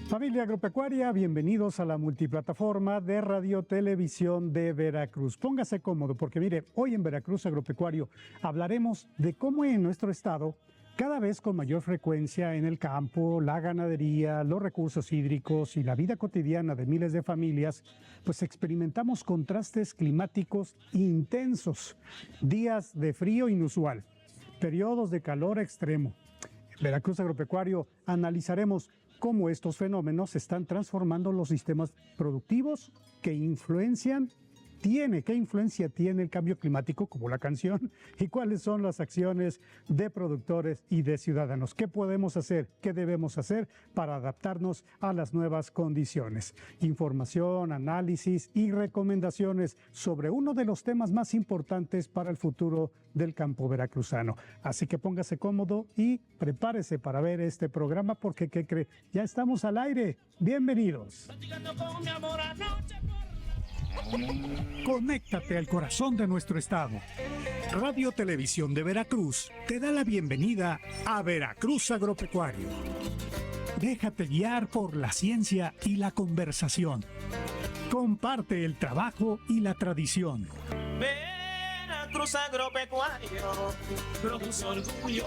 Familia agropecuaria, bienvenidos a la multiplataforma de Radio Televisión de Veracruz. Póngase cómodo porque mire, hoy en Veracruz Agropecuario hablaremos de cómo en nuestro estado, cada vez con mayor frecuencia en el campo, la ganadería, los recursos hídricos y la vida cotidiana de miles de familias, pues experimentamos contrastes climáticos intensos, días de frío inusual, periodos de calor extremo. En Veracruz Agropecuario analizaremos cómo estos fenómenos están transformando los sistemas productivos, qué influencia tiene el cambio climático, como la canción, y cuáles son las acciones de productores y de ciudadanos. ¿Qué podemos hacer? ¿Qué debemos hacer para adaptarnos a las nuevas condiciones? Información, análisis y recomendaciones sobre uno de los temas más importantes para el futuro del campo veracruzano. Así que póngase cómodo y prepárese para ver este programa porque, ¿qué cree? Ya estamos al aire. Bienvenidos. Conéctate al corazón de nuestro estado. Radio Televisión de Veracruz te da la bienvenida a Veracruz Agropecuario. Déjate guiar por la ciencia y la conversación. Comparte el trabajo y la tradición. Veracruz Agropecuario, produce orgullo.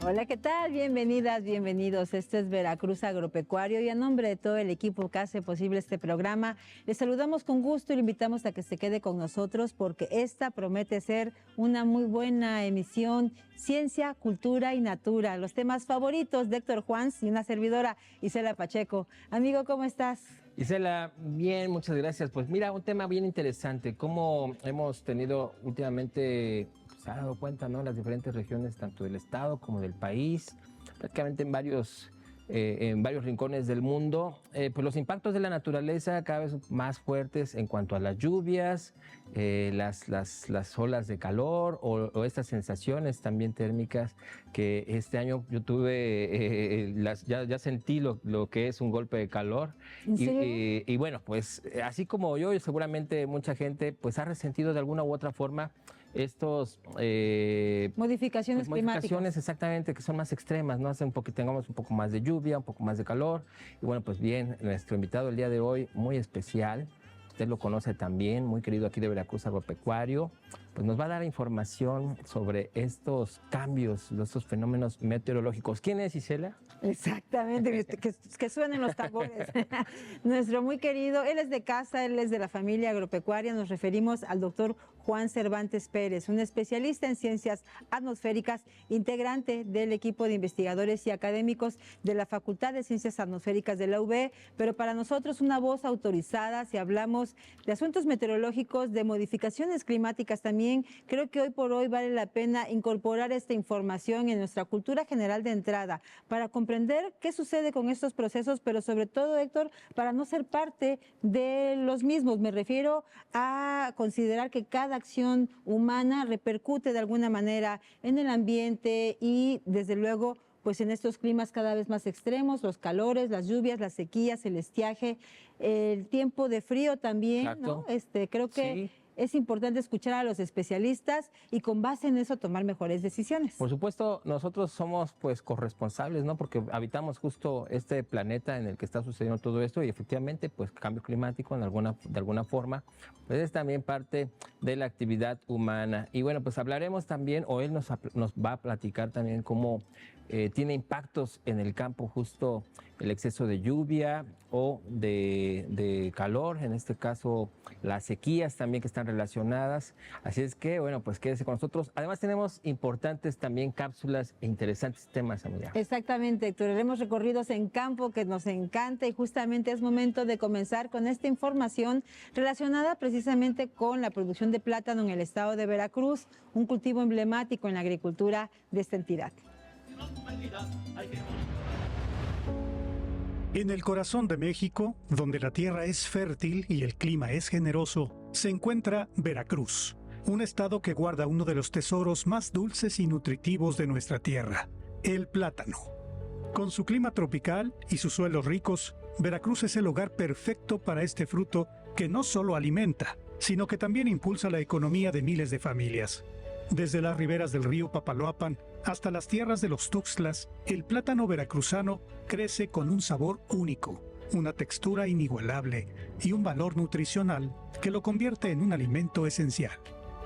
Hola, ¿qué tal? Bienvenidas, bienvenidos. Esto es Veracruz Agropecuario y a nombre de todo el equipo que hace posible este programa, les saludamos con gusto y le invitamos a que se quede con nosotros porque esta promete ser una muy buena emisión. Ciencia, cultura y natura, los temas favoritos de Héctor Juans y una servidora, Isela Pacheco. Amigo, ¿cómo estás? Isela, bien, muchas gracias. Pues mira, un tema bien interesante, cómo hemos tenido últimamente, se ha dado cuenta, ¿no? Las diferentes regiones, tanto del estado como del país, prácticamente en varios rincones del mundo, pues los impactos de la naturaleza cada vez más fuertes en cuanto a las lluvias, las olas de calor o estas sensaciones también térmicas que este año yo tuve, ya sentí lo que es un golpe de calor. Y bueno, pues así como yo seguramente mucha gente pues ha resentido de alguna u otra forma estos modificaciones climáticas, exactamente, que son más extremas, ¿no? Hacen que tengamos un poco más de lluvia, un poco más de calor. Y bueno, pues bien, nuestro invitado el día de hoy, muy especial, usted lo conoce también, muy querido aquí de Veracruz Agropecuario, pues nos va a dar información sobre estos cambios, estos fenómenos meteorológicos. ¿Quién es, Isela? Exactamente, que suenen los tambores. Nuestro muy querido, él es de casa, él es de la familia agropecuaria, nos referimos al doctor Juan Cervantes Pérez, un especialista en ciencias atmosféricas, integrante del equipo de investigadores y académicos de la Facultad de Ciencias Atmosféricas de la UB, pero para nosotros una voz autorizada si hablamos de asuntos meteorológicos, de modificaciones climáticas también. Creo que hoy por hoy vale la pena incorporar esta información en nuestra cultura general de entrada para comprender qué sucede con estos procesos, pero sobre todo, Héctor, para no ser parte de los mismos. Me refiero a considerar que cada acción humana repercute de alguna manera en el ambiente y, desde luego, pues en estos climas cada vez más extremos, los calores, las lluvias, las sequías, el estiaje, el tiempo de frío también, ¿no? Creo que sí. Es importante escuchar a los especialistas y con base en eso tomar mejores decisiones. Por supuesto, nosotros somos pues corresponsables, ¿no? Porque habitamos justo este planeta en el que está sucediendo todo esto y efectivamente pues cambio climático de alguna forma pues es también parte de la actividad humana. Y bueno, pues hablaremos también, o él nos va a platicar también cómo tiene impactos en el campo justo el exceso de lluvia o de calor, en este caso las sequías también que están relacionadas. Así es que, bueno, pues quédese con nosotros. Además tenemos importantes también cápsulas e interesantes temas, amiga. Exactamente, Héctor. Haremos recorridos en campo que nos encanta y justamente es momento de comenzar con esta información relacionada precisamente con la producción de plátano en el estado de Veracruz, un cultivo emblemático en la agricultura de esta entidad. En el corazón de México, donde la tierra es fértil y el clima es generoso, se encuentra Veracruz, un estado que guarda uno de los tesoros más dulces y nutritivos de nuestra tierra, el plátano. Con su clima tropical y sus suelos ricos, Veracruz es el lugar perfecto para este fruto que no solo alimenta, sino que también impulsa la economía de miles de familias. Desde las riberas del río Papaloapan hasta las tierras de los Tuxtlas, el plátano veracruzano crece con un sabor único, una textura inigualable y un valor nutricional que lo convierte en un alimento esencial.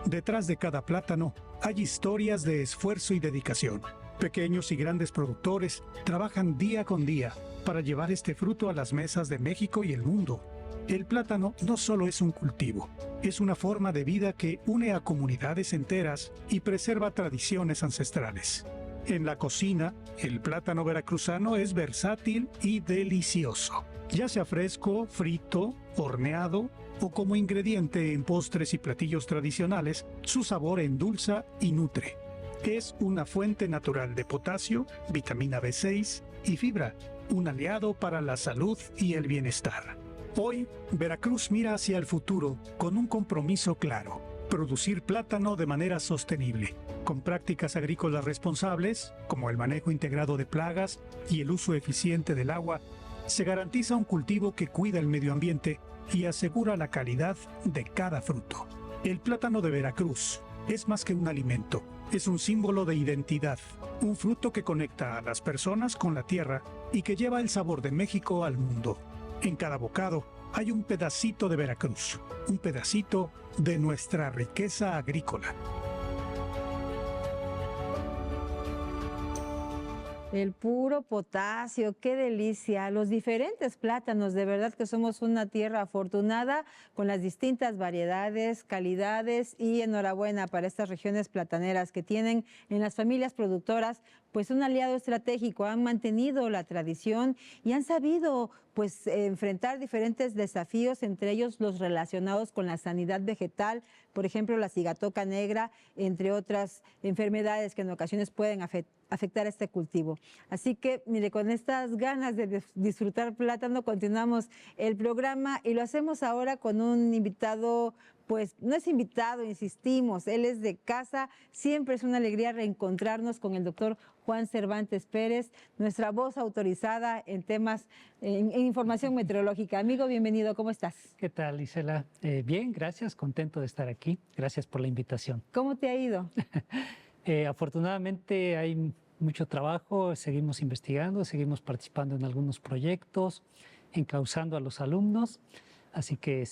Detrás de cada plátano hay historias de esfuerzo y dedicación. Pequeños y grandes productores trabajan día con día para llevar este fruto a las mesas de México y el mundo. El plátano no solo es un cultivo, es una forma de vida que une a comunidades enteras y preserva tradiciones ancestrales. En la cocina, el plátano veracruzano es versátil y delicioso, ya sea fresco, frito, horneado o como ingrediente en postres y platillos tradicionales, su sabor endulza y nutre. Es una fuente natural de potasio, vitamina B6 y fibra, un aliado para la salud y el bienestar. Hoy, Veracruz mira hacia el futuro con un compromiso claro: producir plátano de manera sostenible, con prácticas agrícolas responsables, como el manejo integrado de plagas y el uso eficiente del agua. Se garantiza un cultivo que cuida el medio ambiente y asegura la calidad de cada fruto. El plátano de Veracruz es más que un alimento, es un símbolo de identidad, un fruto que conecta a las personas con la tierra y que lleva el sabor de México al mundo. En cada bocado hay un pedacito de Veracruz, un pedacito de nuestra riqueza agrícola. El puro potasio, qué delicia. Los diferentes plátanos, de verdad que somos una tierra afortunada con las distintas variedades, calidades, y enhorabuena para estas regiones plataneras que tienen en las familias productoras pues un aliado estratégico. Han mantenido la tradición y han sabido pues enfrentar diferentes desafíos, entre ellos los relacionados con la sanidad vegetal, por ejemplo la cigatoca negra, entre otras enfermedades que en ocasiones pueden afectar a este cultivo. Así que, mire, con estas ganas de disfrutar plátano, continuamos el programa y lo hacemos ahora con un invitado, pues no es invitado, insistimos, él es de casa. Siempre es una alegría reencontrarnos con el doctor Juan Cervantes Pérez, nuestra voz autorizada en temas, en información meteorológica. Amigo, bienvenido, ¿cómo estás? ¿Qué tal, Isela? Bien, gracias, contento de estar aquí. Gracias por la invitación. ¿Cómo te ha ido? Afortunadamente hay mucho trabajo, seguimos investigando, seguimos participando en algunos proyectos, encauzando a los alumnos, así que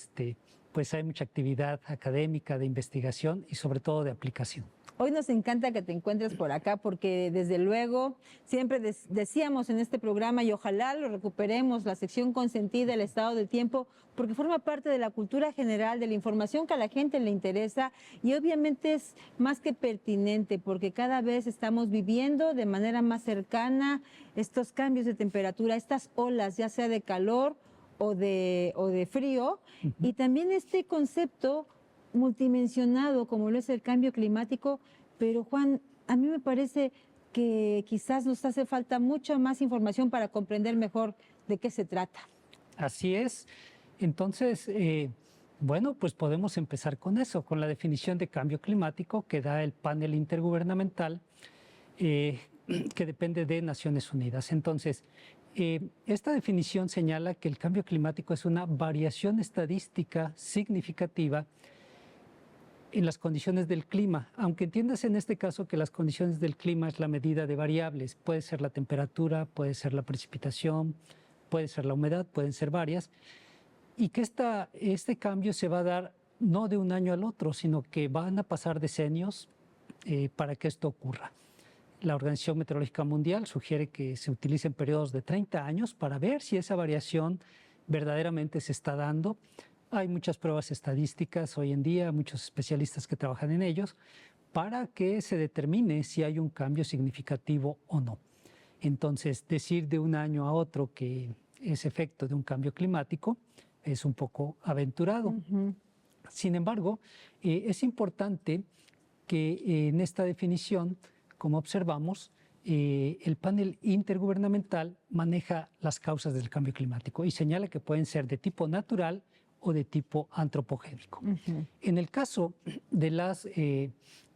pues hay mucha actividad académica, de investigación y sobre todo de aplicación. Hoy nos encanta que te encuentres por acá porque desde luego siempre decíamos en este programa, y ojalá lo recuperemos, la sección consentida, el estado del tiempo, porque forma parte de la cultura general, de la información que a la gente le interesa, y obviamente es más que pertinente porque cada vez estamos viviendo de manera más cercana estos cambios de temperatura, estas olas, ya sea de calor o de frío, y también este concepto multidimensionado como lo es el cambio climático. Pero Juan, a mí me parece que quizás nos hace falta mucha más información para comprender mejor de qué se trata. Así es. Entonces, bueno, pues podemos empezar con eso, con la definición de cambio climático que da el panel intergubernamental que depende de Naciones Unidas. Entonces, esta definición señala que el cambio climático es una variación estadística significativa en las condiciones del clima, aunque entiendas en este caso que las condiciones del clima es la medida de variables. Puede ser la temperatura, puede ser la precipitación, puede ser la humedad, pueden ser varias, y que este cambio se va a dar no de un año al otro, sino que van a pasar decenios para que esto ocurra. La Organización Meteorológica Mundial sugiere que se utilicen periodos de 30 años para ver si esa variación verdaderamente se está dando. Hay muchas pruebas estadísticas hoy en día, muchos especialistas que trabajan en ellos, para que se determine si hay un cambio significativo o no. Entonces, decir de un año a otro que es efecto de un cambio climático es un poco aventurado. Sin embargo, es importante que en esta definición, como observamos, el panel intergubernamental maneja las causas del cambio climático y señala que pueden ser de tipo natural o de tipo antropogénico. En el caso de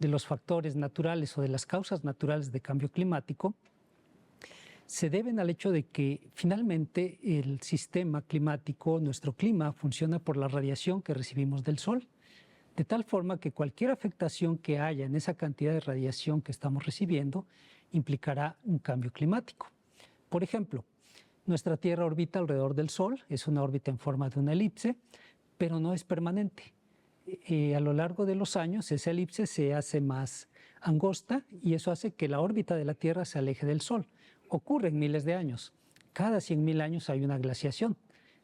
los factores naturales o de las causas naturales de cambio climático, se deben al hecho de que finalmente el sistema climático, nuestro clima, funciona por la radiación que recibimos del Sol, de tal forma que cualquier afectación que haya en esa cantidad de radiación que estamos recibiendo implicará un cambio climático. Por ejemplo, nuestra Tierra orbita alrededor del Sol, es una órbita en forma de una elipse, pero no es permanente. A lo largo de los años esa elipse se hace más angosta y eso hace que la órbita de la Tierra se aleje del Sol. Ocurre en miles de años. Cada 100.000 años hay una glaciación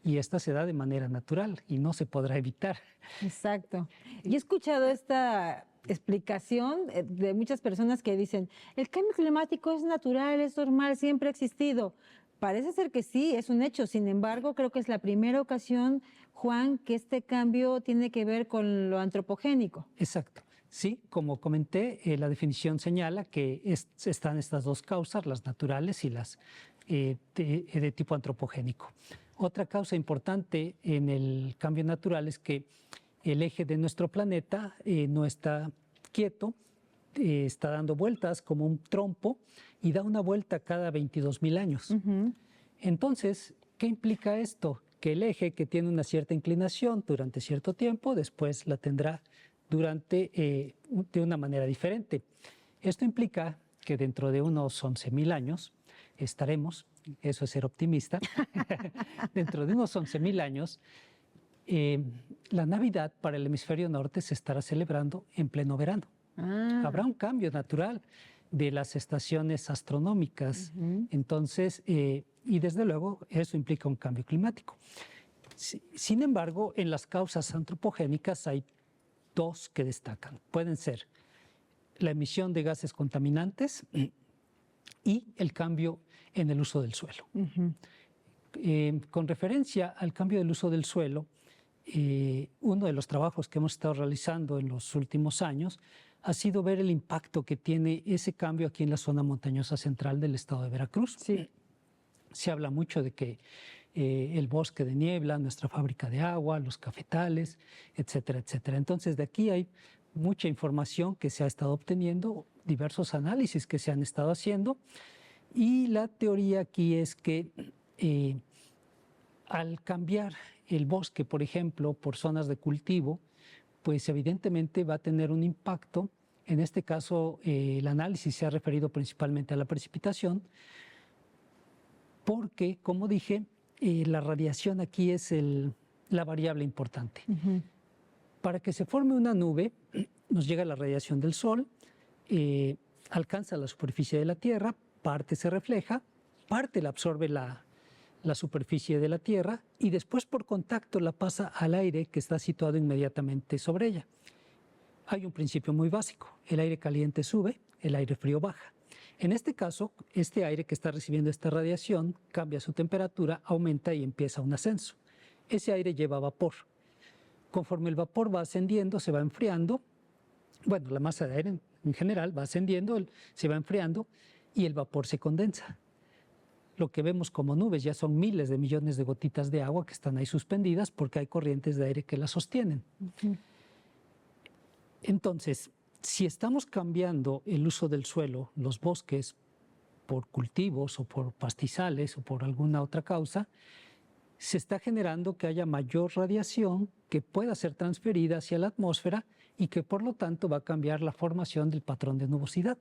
y esta se da de manera natural y no se podrá evitar. Exacto. Y he escuchado esta explicación de muchas personas que dicen, el cambio climático es natural, es normal, siempre ha existido. Parece ser que sí, es un hecho. Sin embargo, creo que es la primera ocasión, Juan, que este cambio tiene que ver con lo antropogénico. Exacto. Sí, como comenté, la definición señala que están estas dos causas, las naturales y las de tipo antropogénico. Otra causa importante en el cambio natural es que el eje de nuestro planeta no está quieto, está dando vueltas como un trompo y da una vuelta cada 22.000 años. Entonces, ¿qué implica esto? Que el eje, que tiene una cierta inclinación durante cierto tiempo, después la tendrá de una manera diferente. Esto implica que dentro de unos 11.000 años estaremos, eso es ser optimista, dentro de unos 11.000 años, la Navidad para el hemisferio norte se estará celebrando en pleno verano. Habrá un cambio natural de las estaciones astronómicas. Entonces, y desde luego eso implica un cambio climático. Sin embargo, en las causas antropogénicas hay dos que destacan. Pueden ser la emisión de gases contaminantes y el cambio en el uso del suelo. Con referencia al cambio del uso del suelo, uno de los trabajos que hemos estado realizando en los últimos años ha sido ver el impacto que tiene ese cambio aquí en la zona montañosa central del estado de Veracruz. Sí. Se habla mucho de que el bosque de niebla, nuestra fábrica de agua, los cafetales, etcétera, etcétera. Entonces, de aquí hay mucha información que se ha estado obteniendo, diversos análisis que se han estado haciendo, y la teoría aquí es que al cambiar el bosque, por ejemplo, por zonas de cultivo, pues evidentemente va a tener un impacto. En este caso, el análisis se ha referido principalmente a la precipitación, porque, como dije, la radiación aquí es la variable importante. Para que se forme una nube, nos llega la radiación del Sol, alcanza la superficie de la Tierra, parte se refleja, parte la absorbe la superficie de la Tierra y después por contacto la pasa al aire que está situado inmediatamente sobre ella. Hay un principio muy básico: el aire caliente sube, el aire frío baja. En este caso, este aire que está recibiendo esta radiación cambia su temperatura, aumenta y empieza un ascenso. Ese aire lleva vapor. Conforme el vapor va ascendiendo, se va enfriando. Bueno, la masa de aire en general va ascendiendo, se va enfriando y el vapor se condensa. Lo que vemos como nubes ya son miles de millones de gotitas de agua que están ahí suspendidas porque hay corrientes de aire que las sostienen. Entonces, si estamos cambiando el uso del suelo, los bosques, por cultivos o por pastizales o por alguna otra causa, se está generando que haya mayor radiación que pueda ser transferida hacia la atmósfera y que por lo tanto va a cambiar la formación del patrón de nubosidad.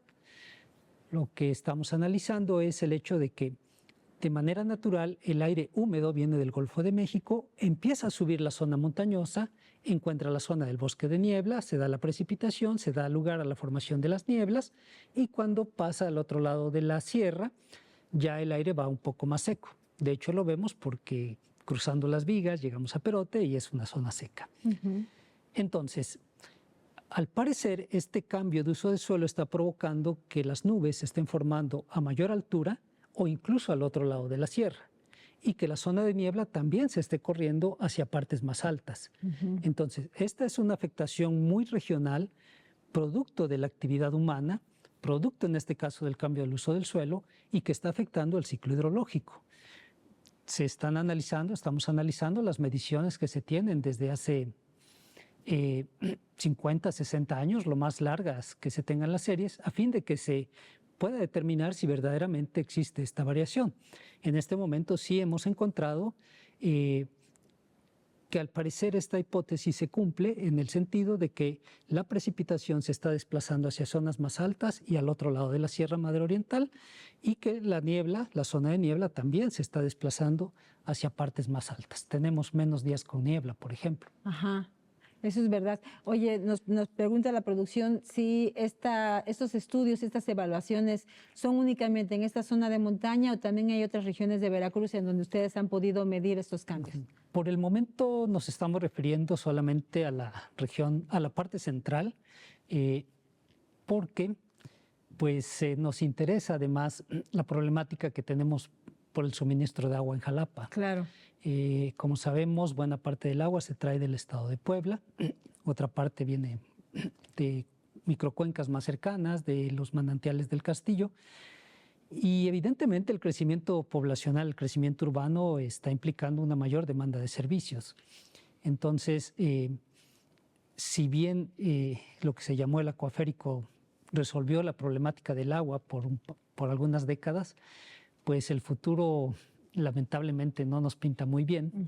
Lo que estamos analizando es el hecho de que de manera natural el aire húmedo viene del Golfo de México, empieza a subir la zona montañosa, encuentra la zona del bosque de niebla, se da la precipitación, se da lugar a la formación de las nieblas y cuando pasa al otro lado de la sierra ya el aire va un poco más seco. De hecho lo vemos porque cruzando las vigas llegamos a Perote y es una zona seca. Entonces, al parecer este cambio de uso del suelo está provocando que las nubes se estén formando a mayor altura o incluso al otro lado de la sierra, y que la zona de niebla también se esté corriendo hacia partes más altas. Entonces, esta es una afectación muy regional, producto de la actividad humana, producto en este caso del cambio del uso del suelo, y que está afectando el ciclo hidrológico. Estamos analizando las mediciones que se tienen desde hace 50, 60 años, lo más largas que se tengan las series, a fin de que se pueda determinar si verdaderamente existe esta variación. En este momento sí hemos encontrado que al parecer esta hipótesis se cumple en el sentido de que la precipitación se está desplazando hacia zonas más altas y al otro lado de la Sierra Madre Oriental, y que la niebla, la zona de niebla, también se está desplazando hacia partes más altas. Tenemos menos días con niebla, por ejemplo. Ajá. Eso es verdad. Oye, nos pregunta la producción si estos estudios, estas evaluaciones son únicamente en esta zona de montaña o también hay otras regiones de Veracruz en donde ustedes han podido medir estos cambios. Por el momento nos estamos refiriendo solamente a la región, a la parte central, porque pues, nos interesa además la problemática que tenemos por el suministro de agua en Jalapa. Claro. Como sabemos, buena parte del agua se trae del estado de Puebla, otra parte viene de microcuencas más cercanas, de los manantiales del Castillo, y evidentemente el crecimiento poblacional, el crecimiento urbano está implicando una mayor demanda de servicios. Entonces, si bien lo que se llamó el acuaférico resolvió la problemática del agua por algunas décadas, pues el futuro lamentablemente no nos pinta muy bien,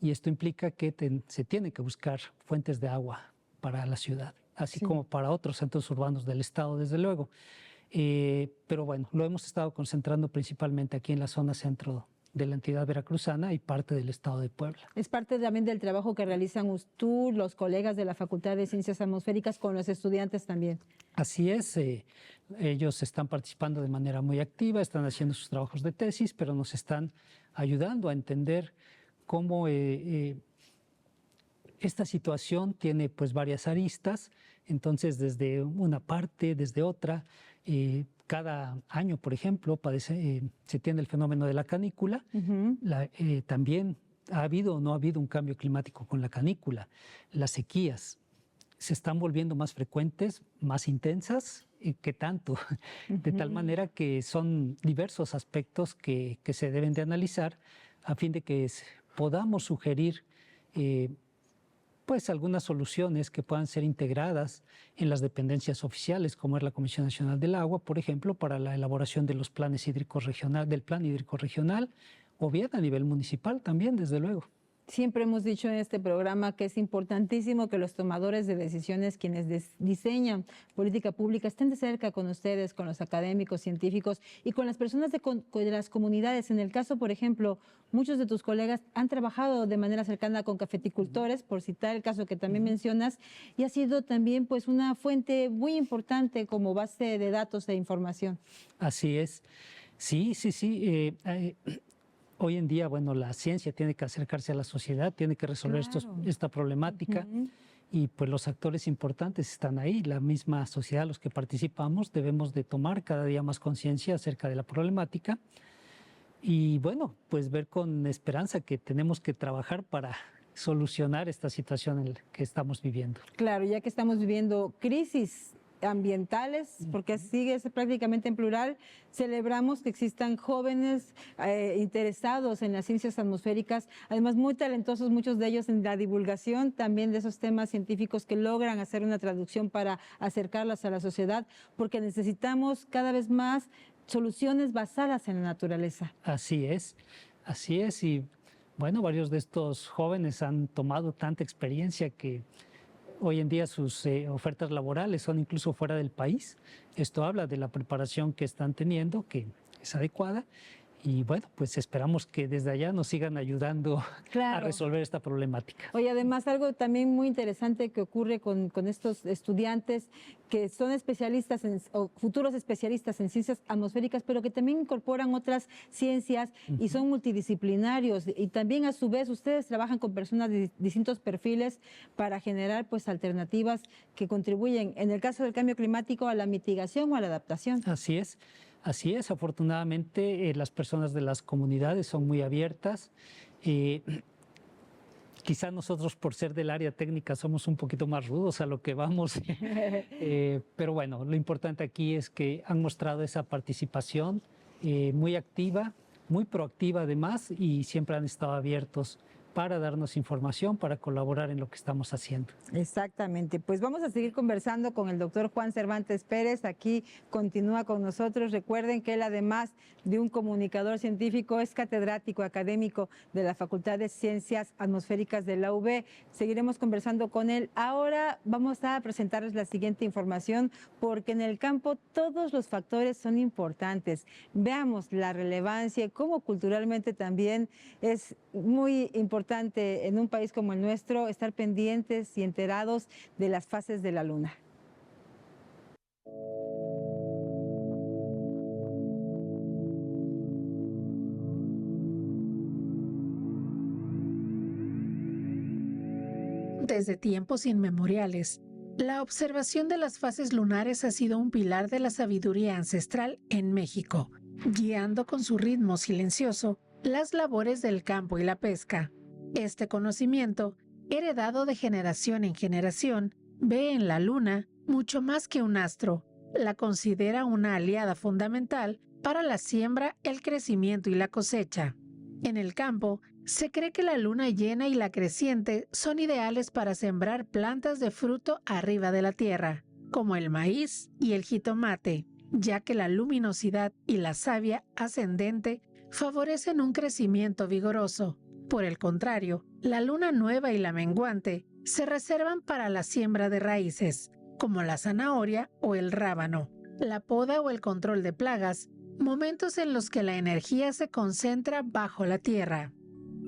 y esto implica que se tiene que buscar fuentes de agua para la ciudad, así como para otros centros urbanos del estado, desde luego. Pero bueno, lo hemos estado concentrando principalmente aquí en la zona centro de la entidad veracruzana y parte del estado de Puebla. Es parte también del trabajo que realizan tú, los colegas de la Facultad de Ciencias Atmosféricas, con los estudiantes también. Así es, ellos están participando de manera muy activa, están haciendo sus trabajos de tesis, pero nos están ayudando a entender cómo esta situación tiene pues varias aristas. Entonces, desde una parte, desde otra, cada año, por ejemplo, se tiene el fenómeno de la canícula. También ha habido o no ha habido un cambio climático con la canícula. Las sequías se están volviendo más frecuentes, más intensas, ¿qué tanto? De tal manera que son diversos aspectos que se deben de analizar a fin de que podamos sugerir pues algunas soluciones que puedan ser integradas en las dependencias oficiales, como es la Comisión Nacional del Agua, por ejemplo, para la elaboración de los planes hídricos del Plan Hídrico Regional, o bien a nivel municipal también, desde luego. Siempre hemos dicho en este programa que es importantísimo que los tomadores de decisiones, quienes diseñan política pública, estén de cerca con ustedes, con los académicos, científicos y con las personas de las comunidades. En el caso, por ejemplo, muchos de tus colegas han trabajado de manera cercana con cafeticultores, por citar el caso que también mencionas, y ha sido también pues una fuente muy importante como base de datos e información. Así es. Sí. Hoy en día, bueno, la ciencia tiene que acercarse a la sociedad, tiene que resolver esta problemática, y pues los actores importantes están ahí, la misma sociedad, los que participamos, debemos de tomar cada día más conciencia acerca de la problemática y bueno, pues ver con esperanza que tenemos que trabajar para solucionar esta situación que estamos viviendo. Claro, ya que estamos viviendo crisis ambientales, porque sigue prácticamente en plural, celebramos que existan jóvenes interesados en las ciencias atmosféricas, además muy talentosos, muchos de ellos en la divulgación también de esos temas científicos que logran hacer una traducción para acercarlas a la sociedad, porque necesitamos cada vez más soluciones basadas en la naturaleza. Así es, y bueno, varios de estos jóvenes han tomado tanta experiencia que hoy en día sus ofertas laborales son incluso fuera del país. Esto habla de la preparación que están teniendo, que es adecuada. Y bueno, pues esperamos que desde allá nos sigan ayudando a resolver esta problemática. Oye, además algo también muy interesante que ocurre con estos estudiantes que son especialistas o futuros especialistas en ciencias atmosféricas, pero que también incorporan otras ciencias y son multidisciplinarios. Y también a su vez ustedes trabajan con personas de distintos perfiles para generar pues alternativas que contribuyen, en el caso del cambio climático, a la mitigación o a la adaptación. Así es, afortunadamente las personas de las comunidades son muy abiertas. Quizá nosotros por ser del área técnica somos un poquito más rudos a lo que vamos, pero bueno, lo importante aquí es que han mostrado esa participación muy activa, muy proactiva además, y siempre han estado abiertos para darnos información, para colaborar en lo que estamos haciendo. Exactamente. Pues vamos a seguir conversando con el doctor Juan Cervantes Pérez. Aquí continúa con nosotros. Recuerden que él, además de un comunicador científico, es catedrático académico de la Facultad de Ciencias Atmosféricas de la UB. Seguiremos conversando con él. Ahora vamos a presentarles la siguiente información, porque en el campo todos los factores son importantes. Veamos la relevancia y cómo culturalmente también es muy importante en un país como el nuestro estar pendientes y enterados de las fases de la luna. Desde tiempos inmemoriales, la observación de las fases lunares ha sido un pilar de la sabiduría ancestral en México, guiando con su ritmo silencioso las labores del campo y la pesca. Este conocimiento, heredado de generación en generación, ve en la luna mucho más que un astro. La considera una aliada fundamental para la siembra, el crecimiento y la cosecha. En el campo, se cree que la luna llena y la creciente son ideales para sembrar plantas de fruto arriba de la tierra, como el maíz y el jitomate, ya que la luminosidad y la savia ascendente favorecen un crecimiento vigoroso. Por el contrario, la luna nueva y la menguante se reservan para la siembra de raíces, como la zanahoria o el rábano, la poda o el control de plagas, momentos en los que la energía se concentra bajo la tierra.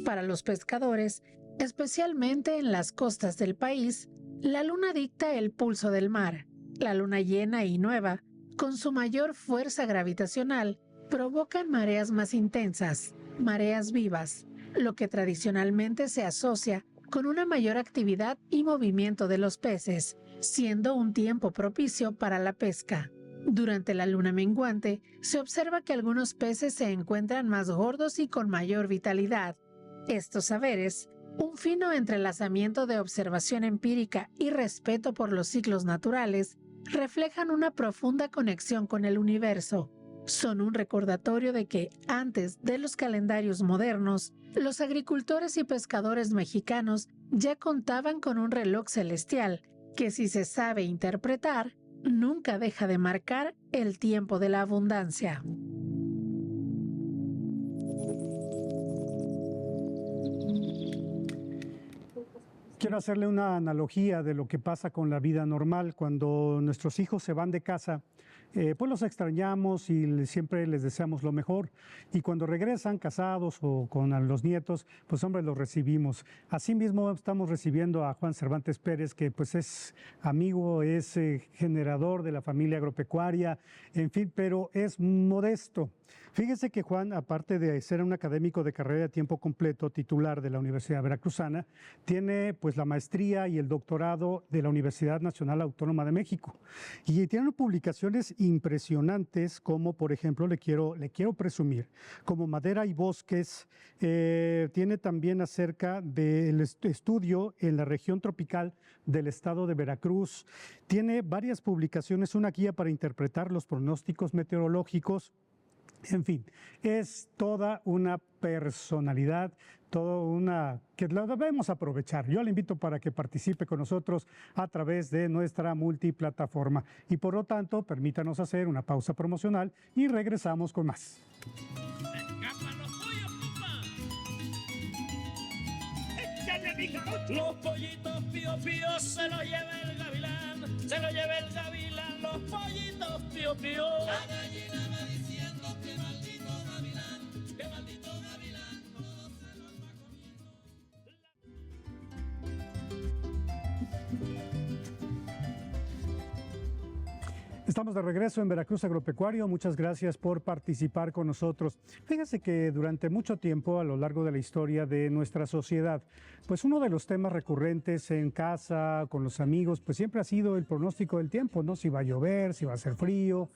Para los pescadores, especialmente en las costas del país, la luna dicta el pulso del mar. La luna llena y nueva, con su mayor fuerza gravitacional, provocan mareas más intensas, mareas vivas, lo que tradicionalmente se asocia con una mayor actividad y movimiento de los peces, siendo un tiempo propicio para la pesca. Durante la luna menguante, se observa que algunos peces se encuentran más gordos y con mayor vitalidad. Estos saberes, un fino entrelazamiento de observación empírica y respeto por los ciclos naturales, reflejan una profunda conexión con el universo. Son un recordatorio de que, antes de los calendarios modernos, los agricultores y pescadores mexicanos ya contaban con un reloj celestial que, si se sabe interpretar, nunca deja de marcar el tiempo de la abundancia. Quiero hacerle una analogía de lo que pasa con la vida normal. Cuando nuestros hijos se van de casa, pues los extrañamos y siempre les deseamos lo mejor. Y cuando regresan casados o con los nietos, pues hombre, los recibimos. Asimismo, estamos recibiendo a Juan Cervantes Pérez, que pues es amigo, es generador de la familia agropecuaria, en fin, pero es modesto. Fíjese que Juan, aparte de ser un académico de carrera de tiempo completo, titular de la Universidad Veracruzana, tiene pues la maestría y el doctorado de la Universidad Nacional Autónoma de México. Y tiene publicaciones impresionantes, como por ejemplo, le quiero presumir, como Madera y Bosques. Tiene también acerca del estudio en la región tropical del estado de Veracruz. Tiene varias publicaciones, una guía para interpretar los pronósticos meteorológicos. En fin, es toda una personalidad, que la debemos aprovechar. Yo le invito para que participe con nosotros a través de nuestra multiplataforma. Y por lo tanto, permítanos hacer una pausa promocional y regresamos con más. Los pollitos pío pío se lo lleva el gavilán, se lo lleva el gavilán, los pollitos pío pío. La gallina va diciendo que maldito gavilán, que maldito gavilán, todo se lo va comiendo. Estamos de regreso en Veracruz Agropecuario. Muchas gracias por participar con nosotros. Fíjense que durante mucho tiempo, a lo largo de la historia de nuestra sociedad, pues uno de los temas recurrentes en casa, con los amigos, pues siempre ha sido el pronóstico del tiempo, ¿no? Si va a llover, si va a hacer frío.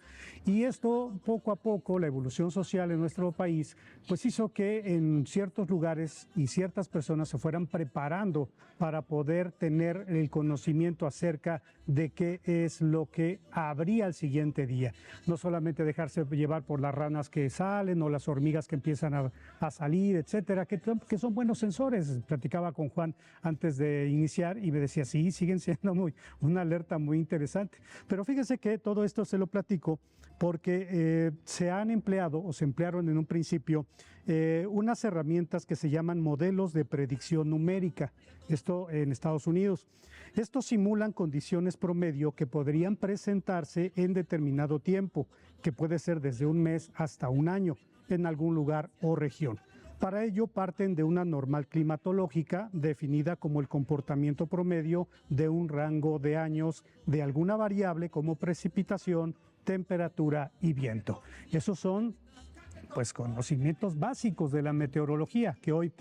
Y esto, poco a poco, la evolución social en nuestro país, pues hizo que en ciertos lugares y ciertas personas se fueran preparando para poder tener el conocimiento acerca de qué es lo que habría día al siguiente día. No solamente dejarse llevar por las ranas que salen o las hormigas que empiezan a salir, etcétera, que son buenos sensores. Platicaba con Juan antes de iniciar y me decía, sí, siguen siendo una alerta muy interesante. Pero fíjese que todo esto se lo platico porque se han empleado o se emplearon en un principio unas herramientas que se llaman modelos de predicción numérica, esto en Estados Unidos. Estos simulan condiciones promedio que podrían presentarse en determinado tiempo, que puede ser desde un mes hasta un año, en algún lugar o región. Para ello parten de una normal climatológica definida como el comportamiento promedio de un rango de años de alguna variable como precipitación, temperatura y viento. Esos son pues conocimientos básicos de la meteorología que hoy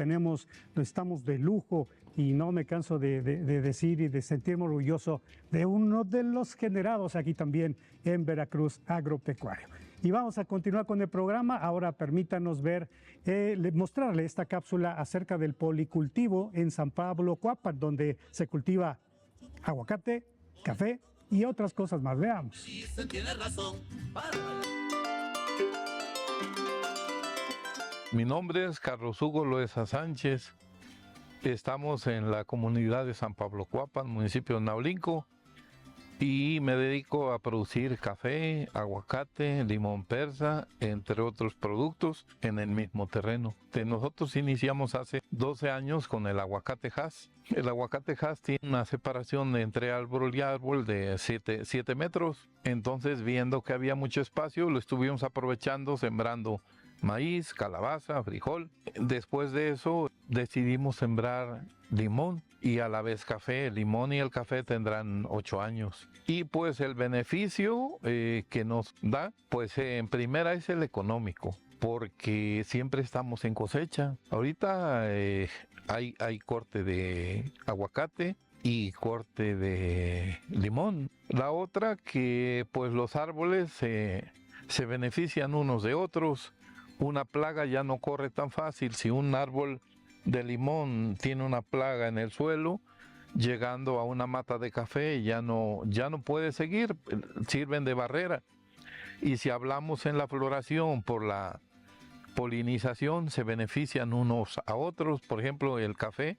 estamos de lujo y no me canso de decir y de sentirme orgulloso de uno de los generados aquí también en Veracruz Agropecuario. Y vamos a continuar con el programa. Ahora permítanos mostrarle esta cápsula acerca del policultivo en San Pablo Cuapan, donde se cultiva aguacate, café y otras cosas más. Veamos. Mi nombre es Carlos Hugo Loesa Sánchez. Estamos en la comunidad de San Pablo Cuapan, municipio de Naulinco, y me dedico a producir café, aguacate, limón persa, entre otros productos en el mismo terreno. Nosotros iniciamos hace 12 años con el aguacate Hass. El aguacate Hass tiene una separación entre árbol y árbol de 7 metros. Entonces, viendo que había mucho espacio, lo estuvimos aprovechando, sembrando maíz, calabaza, frijol. Después de eso decidimos sembrar limón y a la vez café. El limón y el café tendrán 8 años. Y pues el beneficio que nos da, pues en primera es el económico, porque siempre estamos en cosecha. Ahorita hay corte de aguacate y corte de limón. La otra que pues los árboles se benefician unos de otros. Una plaga ya no corre tan fácil. Si un árbol de limón tiene una plaga en el suelo, llegando a una mata de café ya no puede seguir, sirven de barrera. Y si hablamos en la floración por la polinización, se benefician unos a otros. Por ejemplo, el café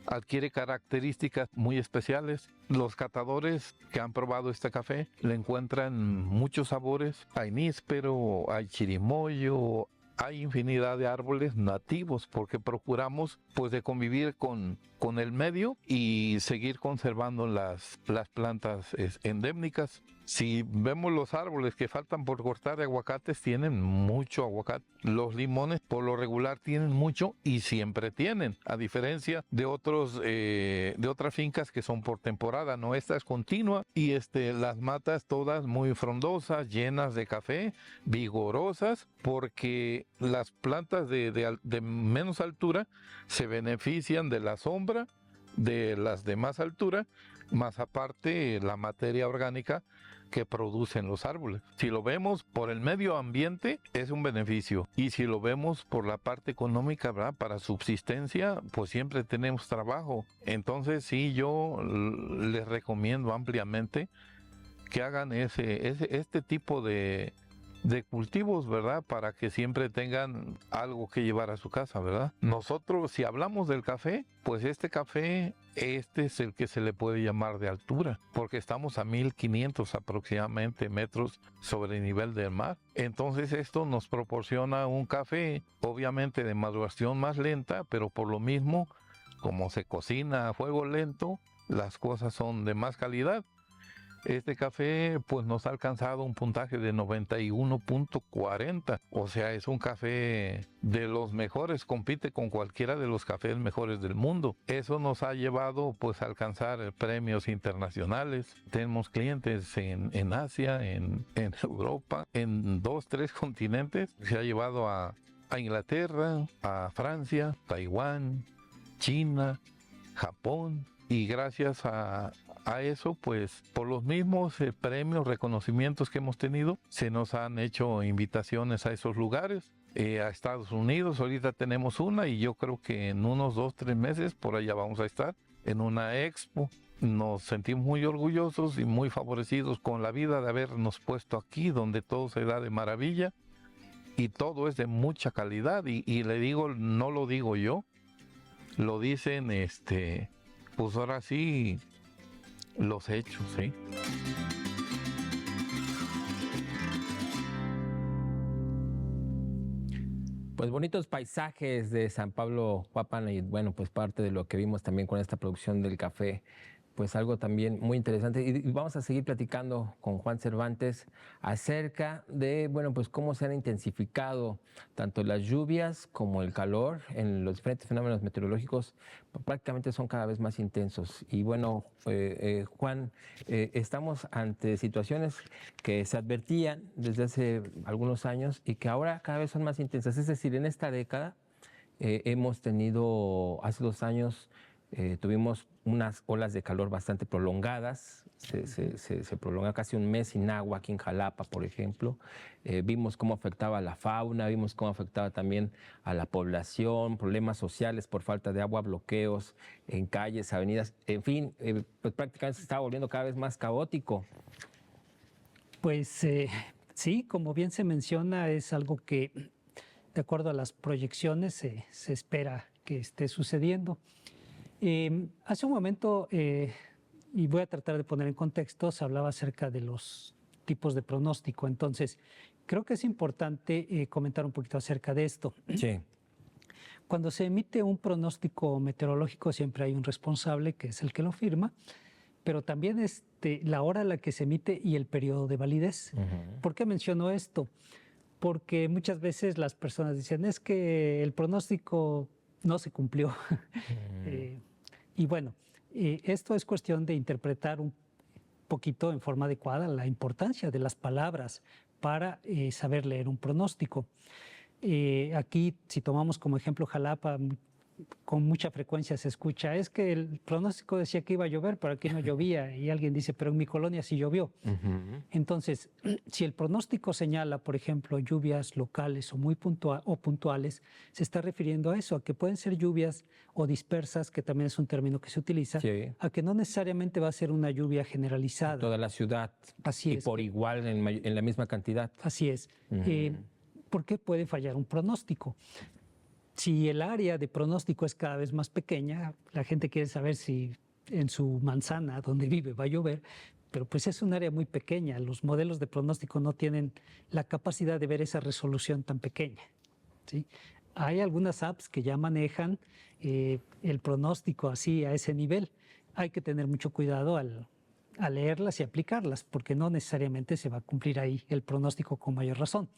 adquiere características muy especiales. Los catadores que han probado este café le encuentran muchos sabores. Hay níspero, hay chirimoyo, hay infinidad de árboles nativos, porque procuramos pues de convivir con el medio y seguir conservando las plantas endémicas. Si vemos los árboles que faltan por cortar de aguacates, tienen mucho aguacate. Los limones por lo regular tienen mucho y siempre tienen, a diferencia de otras fincas que son por temporada, no, esta es continua. Y las matas todas muy frondosas, llenas de café, vigorosas, porque las plantas de menos altura se benefician de la sombra de las de más altura, más aparte la materia orgánica que producen los árboles. Si lo vemos por el medio ambiente, es un beneficio. Y si lo vemos por la parte económica, ¿verdad?, para subsistencia, pues siempre tenemos trabajo. Entonces sí, yo les recomiendo ampliamente que hagan este tipo de cultivos, ¿verdad?, para que siempre tengan algo que llevar a su casa, ¿verdad? Nosotros, si hablamos del café, pues este es el que se le puede llamar de altura, porque estamos a 1500 aproximadamente metros sobre el nivel del mar. Entonces esto nos proporciona un café, obviamente de maduración más lenta, pero por lo mismo, como se cocina a fuego lento, las cosas son de más calidad. Este café pues nos ha alcanzado un puntaje de 91.40, o sea, es un café de los mejores, compite con cualquiera de los cafés mejores del mundo. Eso nos ha llevado pues a alcanzar premios internacionales. Tenemos clientes en Asia, en Europa, en 2-3 continentes. Se ha llevado a Inglaterra, a Francia, Taiwán, China, Japón, y gracias a eso, pues por los mismos premios, reconocimientos que hemos tenido, se nos han hecho invitaciones a esos lugares. A Estados Unidos ahorita tenemos una, y yo creo que en unos 2-3 meses por allá vamos a estar en una expo nos sentimos muy orgullosos y muy favorecidos con la vida de habernos puesto aquí, donde todo se da de maravilla y todo es de mucha calidad. Y le digo, no lo digo yo, lo dicen, pues ahora sí, los hechos, ¿sí? Pues bonitos paisajes de San Pablo Huapan y bueno, pues parte de lo que vimos también con esta producción del café, pues algo también muy interesante. Y vamos a seguir platicando con Juan Cervantes acerca de, bueno, pues cómo se han intensificado tanto las lluvias como el calor en los diferentes fenómenos meteorológicos, prácticamente son cada vez más intensos. Y bueno, Juan, estamos ante situaciones que se advertían desde hace algunos años y que ahora cada vez son más intensas. Es decir, en esta década hemos tenido, hace 2 años, tuvimos unas olas de calor bastante prolongadas, se prolonga casi un mes sin agua aquí en Jalapa, por ejemplo. Vimos cómo afectaba a la fauna, vimos cómo afectaba también a la población, problemas sociales por falta de agua, bloqueos en calles, avenidas, en fin, pues prácticamente se estaba volviendo cada vez más caótico. Pues sí, como bien se menciona, es algo que, de acuerdo a las proyecciones, se espera que esté sucediendo. Hace un momento, y voy a tratar de poner en contexto, se hablaba acerca de los tipos de pronóstico. Entonces, creo que es importante comentar un poquito acerca de esto. Sí. Cuando se emite un pronóstico meteorológico, siempre hay un responsable, que es el que lo firma, pero también la hora a la que se emite y el periodo de validez. ¿Por qué menciono esto? Porque muchas veces las personas dicen, es que el pronóstico no se cumplió. Y bueno, esto es cuestión de interpretar un poquito en forma adecuada la importancia de las palabras para saber leer un pronóstico. Aquí, si tomamos como ejemplo Jalapa, con mucha frecuencia se escucha, es que el pronóstico decía que iba a llover, pero aquí no llovía, y alguien dice, pero en mi colonia sí llovió. Entonces, si el pronóstico señala, por ejemplo, lluvias locales o muy puntuales, se está refiriendo a eso, a que pueden ser lluvias o dispersas, que también es un término que se utiliza, Sí. a que no necesariamente va a ser una lluvia generalizada. Toda la ciudad. Así y es. por igual en la misma cantidad. Así es. ¿Por qué puede fallar un pronóstico? Si el área de pronóstico es cada vez más pequeña, la gente quiere saber si en su manzana donde vive va a llover, pero pues es un área muy pequeña. Los modelos de pronóstico no tienen la capacidad de ver esa resolución tan pequeña, ¿sí? Hay algunas apps que ya manejan el pronóstico así a ese nivel. Hay que tener mucho cuidado al leerlas y aplicarlas, porque no necesariamente se va a cumplir ahí el pronóstico con mayor razón.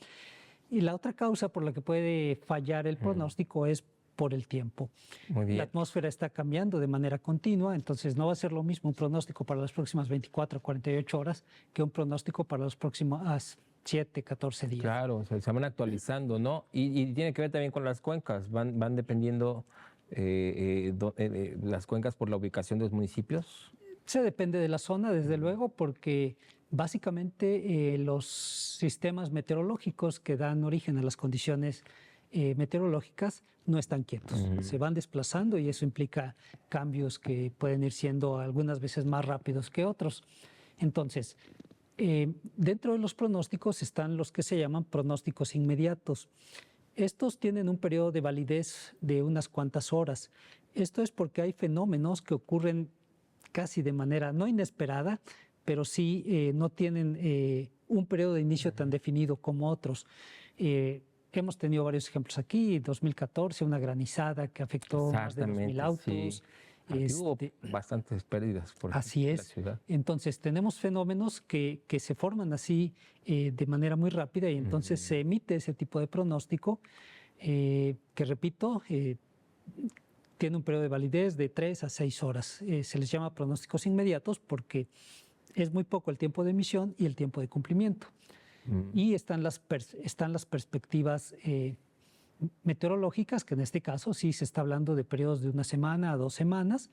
Y la otra causa por la que puede fallar el pronóstico es por el tiempo. Muy bien. La atmósfera está cambiando de manera continua, entonces no va a ser lo mismo un pronóstico para las próximas 24 o 48 horas que un pronóstico para los próximos 7, 14 días. Claro, se van actualizando, ¿no? Y tiene que ver también con las cuencas, van dependiendo las cuencas por la ubicación de los municipios. Se depende de la zona, desde luego, porque básicamente los sistemas meteorológicos que dan origen a las condiciones meteorológicas no están quietos, se van desplazando y eso implica cambios que pueden ir siendo algunas veces más rápidos que otros. Entonces, dentro de los pronósticos están los que se llaman pronósticos inmediatos. Estos tienen un periodo de validez de unas cuantas horas. Esto es porque hay fenómenos que ocurren casi de manera no inesperada, pero sí no tienen un periodo de inicio tan definido como otros. Hemos tenido varios ejemplos aquí, 2014, una granizada que afectó más de 2,000 autos. Sí. Aquí hubo bastantes pérdidas por Así la es. ciudad. Entonces tenemos fenómenos que se forman así de manera muy rápida y entonces se emite ese tipo de pronóstico que, repito, tiene un periodo de validez de 3 a 6 horas. Se les llama pronósticos inmediatos porque es muy poco el tiempo de emisión y el tiempo de cumplimiento. Y están las perspectivas meteorológicas, que en este caso sí se está hablando de periodos de 1 semana a 2 semanas.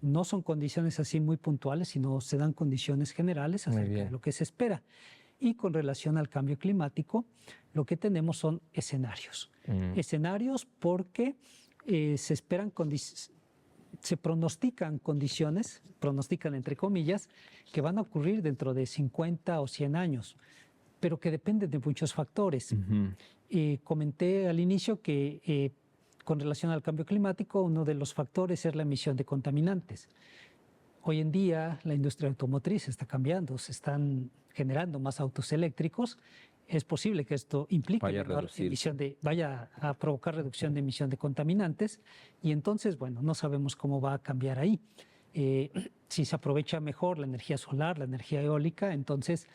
No son condiciones así muy puntuales, sino se dan condiciones generales acerca de lo que se espera. Y con relación al cambio climático, lo que tenemos son escenarios. Escenarios porque se esperan se pronostican condiciones, pronostican entre comillas, que van a ocurrir dentro de 50 o 100 años, pero que dependen de muchos factores. Comenté al inicio que con relación al cambio climático, uno de los factores es la emisión de contaminantes. Hoy en día la industria automotriz está cambiando, se están generando más autos eléctricos. Es posible que esto implique vaya a provocar reducción de emisión de contaminantes y entonces, bueno, no sabemos cómo va a cambiar ahí. Si se aprovecha mejor la energía solar, la energía eólica, entonces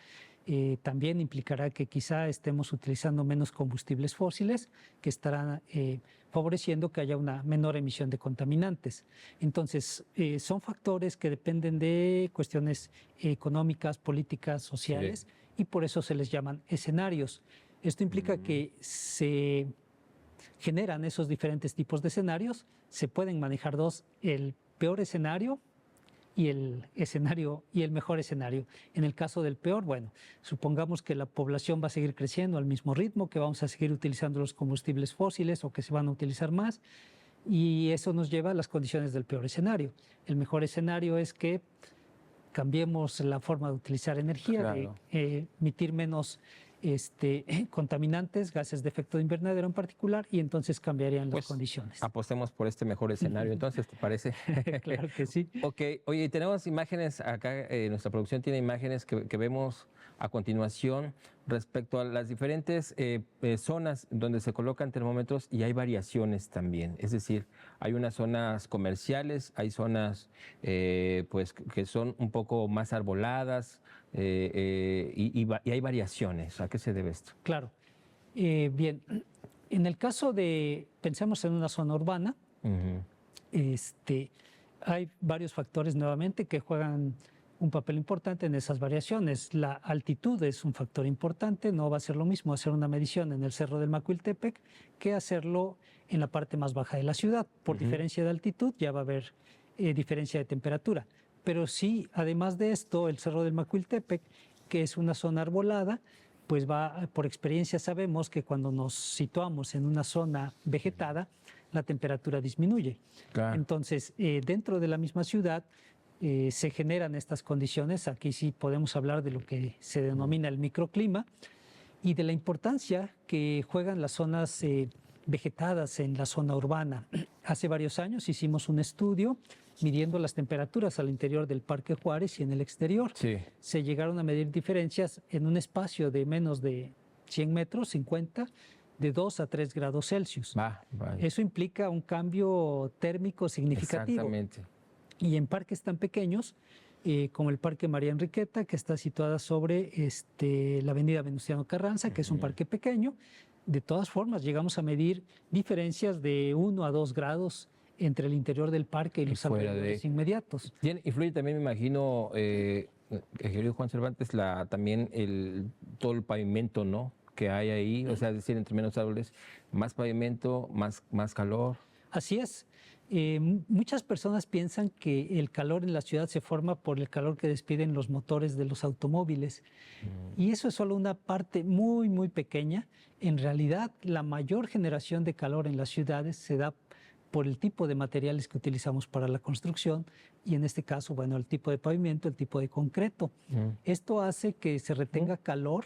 también implicará que quizá estemos utilizando menos combustibles fósiles que estarán favoreciendo que haya una menor emisión de contaminantes. Entonces, son factores que dependen de cuestiones económicas, políticas, sociales, y por eso se les llaman escenarios. Esto implica que se generan esos diferentes tipos de escenarios, se pueden manejar dos, el peor escenario y el mejor escenario. En el caso del peor, bueno, supongamos que la población va a seguir creciendo al mismo ritmo, que vamos a seguir utilizando los combustibles fósiles o que se van a utilizar más, y eso nos lleva a las condiciones del peor escenario. El mejor escenario es que cambiemos la forma de utilizar energía, de emitir menos contaminantes, gases de efecto invernadero en particular, y entonces cambiarían las condiciones. Apostemos por este mejor escenario, entonces, ¿te parece? Claro que sí. Ok, oye, tenemos imágenes acá, nuestra producción tiene imágenes que vemos a continuación respecto a las diferentes zonas donde se colocan termómetros y hay variaciones también. Es decir, hay unas zonas comerciales, hay zonas pues que son un poco más arboladas y hay variaciones. ¿A qué se debe esto? Claro. Bien, en el caso de, pensemos en una zona urbana, hay varios factores nuevamente que juegan un papel importante en esas variaciones. La altitud es un factor importante, no va a ser lo mismo hacer una medición en el Cerro del Macuiltepec que hacerlo en la parte más baja de la ciudad. Por diferencia de altitud ya va a haber diferencia de temperatura. Pero sí, además de esto, el Cerro del Macuiltepec, que es una zona arbolada, pues por experiencia sabemos que cuando nos situamos en una zona vegetada, la temperatura disminuye. Claro. Entonces, dentro de la misma ciudad, se generan estas condiciones. Aquí sí podemos hablar de lo que se denomina el microclima y de la importancia que juegan las zonas vegetadas en la zona urbana. Hace varios años hicimos un estudio midiendo las temperaturas al interior del Parque Juárez y en el exterior. Se llegaron a medir diferencias en un espacio de menos de 100 metros, 50, de 2 a 3 grados Celsius. Eso implica un cambio térmico significativo. Exactamente. Y en parques tan pequeños, como el Parque María Enriqueta, que está situada sobre la avenida Venustiano Carranza, que es un parque pequeño, de todas formas llegamos a medir diferencias de 1 a 2 grados entre el interior del parque y los alrededores inmediatos. Influye también, me imagino, querido Juan Cervantes, también todo el pavimento, ¿no?, que hay ahí, o sea, es decir, entre menos árboles, más pavimento, más calor. Así es. Muchas personas piensan que el calor en la ciudad se forma por el calor que despiden los motores de los automóviles. Y eso es solo una parte muy, muy pequeña. En realidad, la mayor generación de calor en las ciudades se da por el tipo de materiales que utilizamos para la construcción y en este caso, bueno, el tipo de pavimento, el tipo de concreto. Esto hace que se retenga calor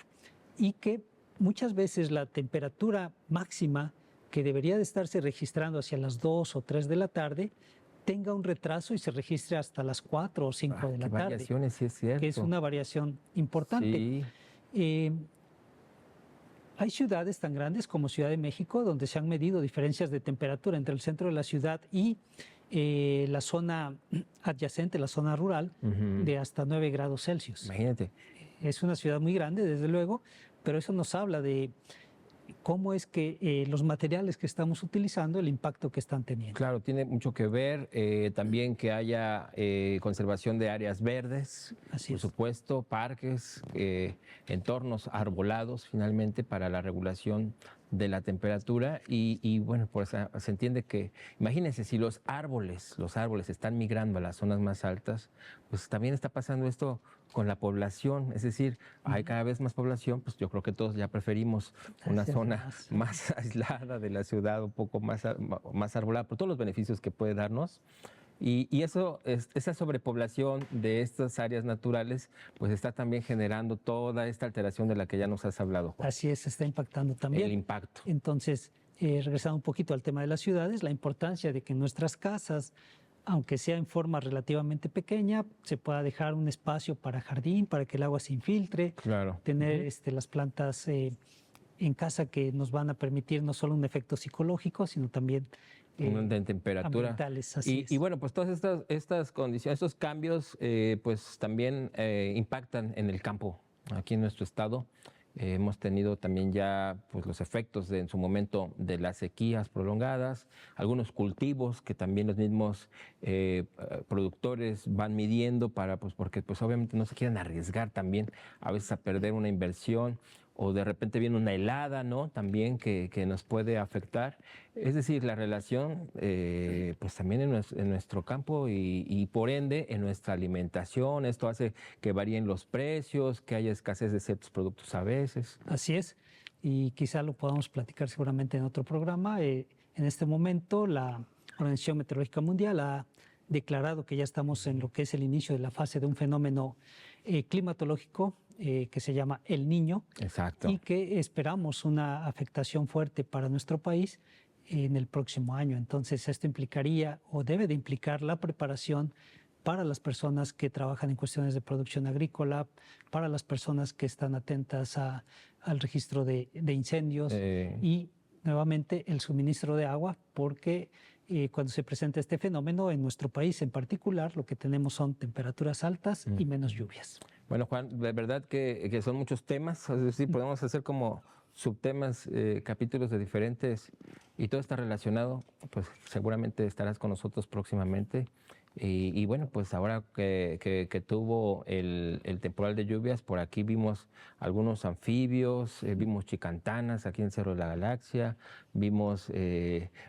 y que muchas veces la temperatura máxima que debería de estarse registrando hacia las 2 o 3 de la tarde, tenga un retraso y se registre hasta las 4 o 5 de la tarde. Variaciones, sí es cierto. Que es una variación importante. Sí. Hay ciudades tan grandes como Ciudad de México donde se han medido diferencias de temperatura entre el centro de la ciudad y la zona adyacente, la zona rural, de hasta 9 grados Celsius. Imagínate. Es una ciudad muy grande, desde luego, pero eso nos habla de cómo es que los materiales que estamos utilizando, el impacto que están teniendo. Claro, tiene mucho que ver también que haya conservación de áreas verdes, por supuesto, parques, entornos arbolados finalmente para la regulación de la temperatura y bueno, pues se entiende que, imagínense, si los árboles están migrando a las zonas más altas, pues también está pasando esto con la población, es decir, hay cada vez más población, pues yo creo que todos ya preferimos una zona más aislada de la ciudad, un poco más arbolada, por todos los beneficios que puede darnos. Y eso, esa sobrepoblación de estas áreas naturales, pues está también generando toda esta alteración de la que ya nos has hablado, Juan. Así es, está impactando también. El impacto. Entonces, regresando un poquito al tema de las ciudades, la importancia de que en nuestras casas, aunque sea en forma relativamente pequeña, se pueda dejar un espacio para jardín, para que el agua se infiltre, Claro. tener las plantas en casa que nos van a permitir no solo un efecto psicológico, sino también De temperatura. ambientales. Así Y bueno, pues todas estas condiciones, estos cambios, pues también impactan en el campo aquí en nuestro estado. Hemos tenido también ya pues, los efectos en su momento de las sequías prolongadas, algunos cultivos que también los mismos productores van midiendo porque pues obviamente no se quieren arriesgar también a veces a perder una inversión, o de repente viene una helada, ¿no? También que nos puede afectar. Es decir, la relación, pues también en nuestro campo y por ende en nuestra alimentación. Esto hace que varíen los precios, que haya escasez de ciertos productos a veces. Así es, y quizá lo podamos platicar seguramente en otro programa. En este momento, la Organización Meteorológica Mundial ha declarado que ya estamos en lo que es el inicio de la fase de un fenómeno climatológico que se llama El Niño. Exacto. Y que esperamos una afectación fuerte para nuestro país en el próximo año. Entonces, esto implicaría o debe de implicar la preparación para las personas que trabajan en cuestiones de producción agrícola, para las personas que están atentas al registro de incendios y nuevamente el suministro de agua, porque cuando se presenta este fenómeno en nuestro país en particular, lo que tenemos son temperaturas altas y menos lluvias. Bueno, Juan, de verdad que son muchos temas, es decir, podemos hacer como subtemas, capítulos de diferentes, y todo está relacionado, pues seguramente estarás con nosotros próximamente. Y bueno, pues ahora que tuvo el temporal de lluvias, por aquí vimos algunos anfibios, vimos chicantanas aquí en Cerro de la Galaxia, vimos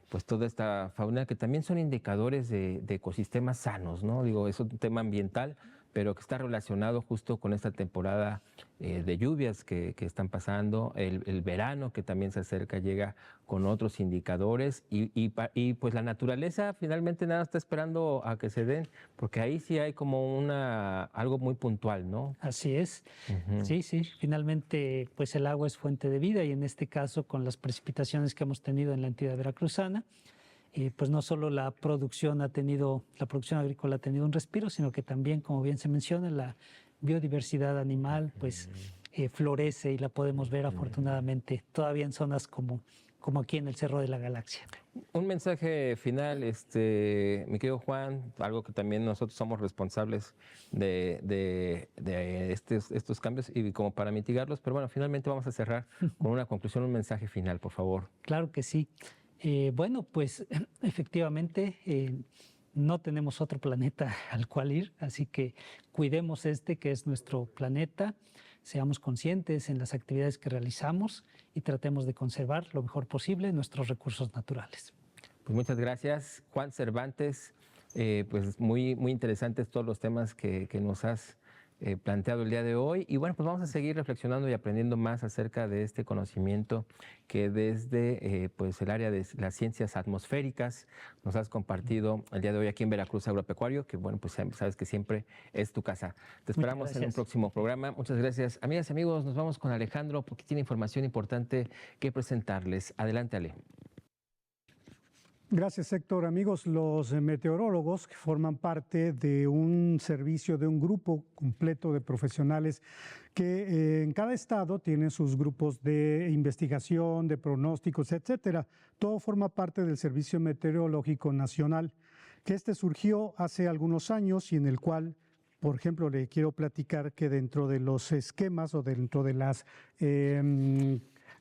pues toda esta fauna que también son indicadores de ecosistemas sanos, ¿no? Digo, es un tema ambiental, pero que está relacionado justo con esta temporada de lluvias que están pasando, el verano que también se acerca, llega con otros indicadores y pues la naturaleza finalmente nada está esperando a que se den, porque ahí sí hay como algo muy puntual, ¿no? Así es, sí, finalmente pues el agua es fuente de vida y en este caso con las precipitaciones que hemos tenido en la entidad veracruzana, pues no solo la producción agrícola ha tenido un respiro, sino que también, como bien se menciona, la biodiversidad animal pues florece y la podemos ver afortunadamente todavía en zonas como aquí en el Cerro de la Galaxia. Un mensaje final, mi querido Juan, algo que también nosotros somos responsables de estos cambios y como para mitigarlos, pero bueno, finalmente vamos a cerrar con una conclusión, un mensaje final, por favor. Claro que sí. Bueno, pues efectivamente no tenemos otro planeta al cual ir, así que cuidemos que es nuestro planeta, seamos conscientes en las actividades que realizamos y tratemos de conservar lo mejor posible nuestros recursos naturales. Pues muchas gracias, Juan Cervantes, pues muy, muy interesantes todos los temas que nos has planteado el día de hoy. Y bueno, pues vamos a seguir reflexionando y aprendiendo más acerca de este conocimiento que desde pues el área de las ciencias atmosféricas nos has compartido el día de hoy aquí en Veracruz Agropecuario, que bueno, pues sabes que siempre es tu casa. Te esperamos en un próximo programa. Muchas gracias. Amigas y amigos, nos vamos con Alejandro porque tiene información importante que presentarles. Adelante, Ale. Gracias, Héctor. Amigos, los meteorólogos que forman parte de un servicio, de un grupo completo de profesionales que en cada estado tienen sus grupos de investigación, de pronósticos, etcétera. Todo forma parte del Servicio Meteorológico Nacional, que surgió hace algunos años y en el cual, por ejemplo, le quiero platicar que dentro de los esquemas o dentro de las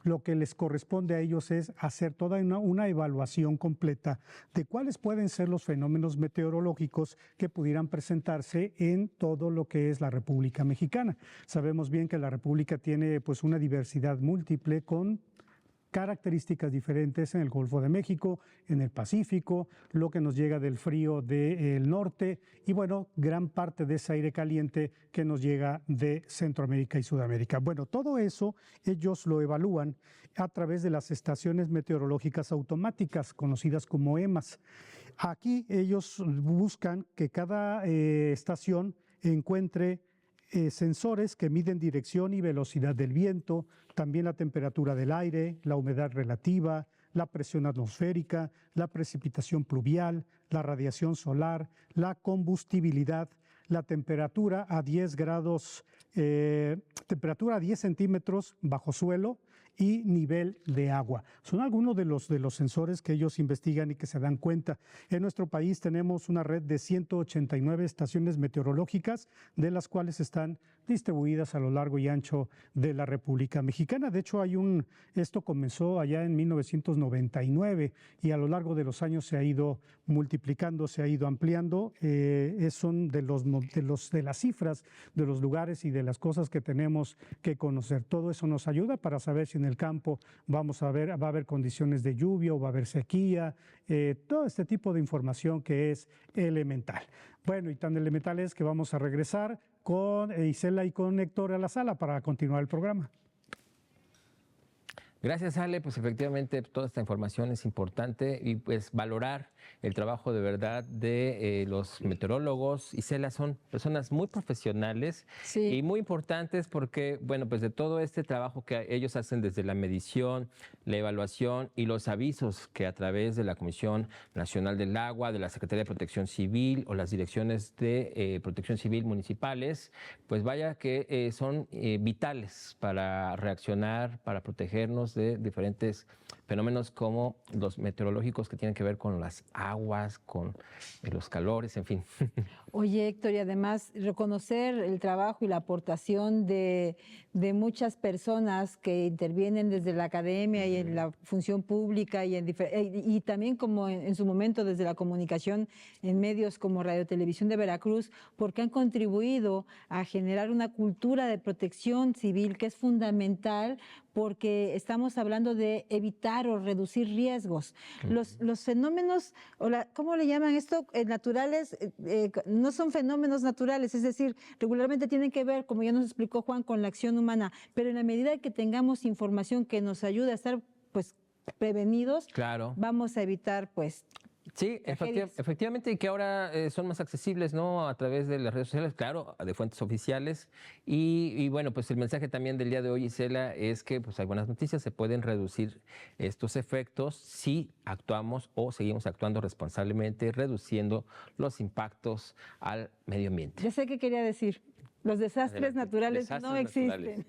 lo que les corresponde a ellos es hacer toda una evaluación completa de cuáles pueden ser los fenómenos meteorológicos que pudieran presentarse en todo lo que es la República Mexicana. Sabemos bien que la República tiene pues una diversidad múltiple con características diferentes en el Golfo de México, en el Pacífico, lo que nos llega del frío del norte y bueno, gran parte de ese aire caliente que nos llega de Centroamérica y Sudamérica. Bueno, todo eso ellos lo evalúan a través de las estaciones meteorológicas automáticas, conocidas como EMAS. Aquí ellos buscan que cada estación encuentre sensores que miden dirección y velocidad del viento, también la temperatura del aire, la humedad relativa, la presión atmosférica, la precipitación pluvial, la radiación solar, la combustibilidad, la temperatura a 10 grados, temperatura a 10 centímetros bajo suelo y nivel de agua. Son algunos de los sensores que ellos investigan y que se dan cuenta. En nuestro país tenemos una red de 189 estaciones meteorológicas, de las cuales están distribuidas a lo largo y ancho de la República Mexicana. De hecho, esto comenzó allá en 1999 y a lo largo de los años se ha ido multiplicando, se ha ido ampliando. Son de las cifras, de los lugares y de las cosas que tenemos que conocer. Todo eso nos ayuda para saber si en el campo va a haber condiciones de lluvia o va a haber sequía, todo este tipo de información que es elemental. Bueno, y tan elemental es que vamos a regresar con Isela y con Héctor a la sala para continuar el programa. Gracias, Ale. Pues efectivamente toda esta información es importante y pues valorar el trabajo de verdad de los meteorólogos. Isela, son personas muy profesionales y muy importantes porque, bueno, pues de todo este trabajo que ellos hacen desde la medición, la evaluación y los avisos que a través de la Comisión Nacional del Agua, de la Secretaría de Protección Civil o las direcciones de Protección Civil municipales, pues vaya que son vitales para reaccionar, para protegernos de diferentes fenómenos como los meteorológicos que tienen que ver con las aguas, con los calores, en fin. Oye, Héctor, y además reconocer el trabajo y la aportación de muchas personas que intervienen desde la academia y en la función pública y también como en su momento desde la comunicación en medios como Radio Televisión de Veracruz, porque han contribuido a generar una cultura de protección civil que es fundamental porque estamos hablando de evitar o reducir riesgos. Los fenómenos, ¿cómo le llaman esto? Naturales, no son fenómenos naturales, es decir, regularmente tienen que ver, como ya nos explicó Juan, con la acción humana, pero en la medida que tengamos información que nos ayude a estar pues prevenidos, claro, vamos a evitar pues... Sí, efectivamente, y que ahora son más accesibles, ¿no? A través de las redes sociales, claro, de fuentes oficiales. Y bueno, pues el mensaje también del día de hoy, Isela, es que pues hay buenas noticias, se pueden reducir estos efectos si actuamos o seguimos actuando responsablemente, reduciendo los impactos al medio ambiente. Ya sé qué quería decir. Los desastres naturales no existen.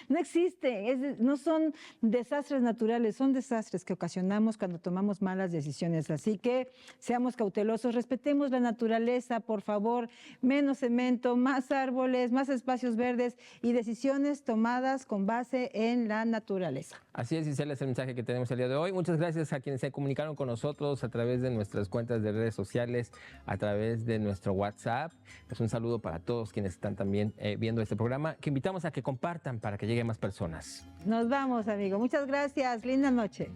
No existen. No son desastres naturales, son desastres que ocasionamos cuando tomamos malas decisiones. Así que seamos cautelosos, respetemos la naturaleza, por favor. Menos cemento, más árboles, más espacios verdes y decisiones tomadas con base en la naturaleza. Así es, Isela, es el mensaje que tenemos el día de hoy. Muchas gracias a quienes se comunicaron con nosotros a través de nuestras cuentas de redes sociales, a través de nuestro WhatsApp. Pues un saludo para todos quienes están también viendo este programa, que invitamos a que compartan para que lleguen más personas. Nos vamos, amigo. Muchas gracias. Linda noche.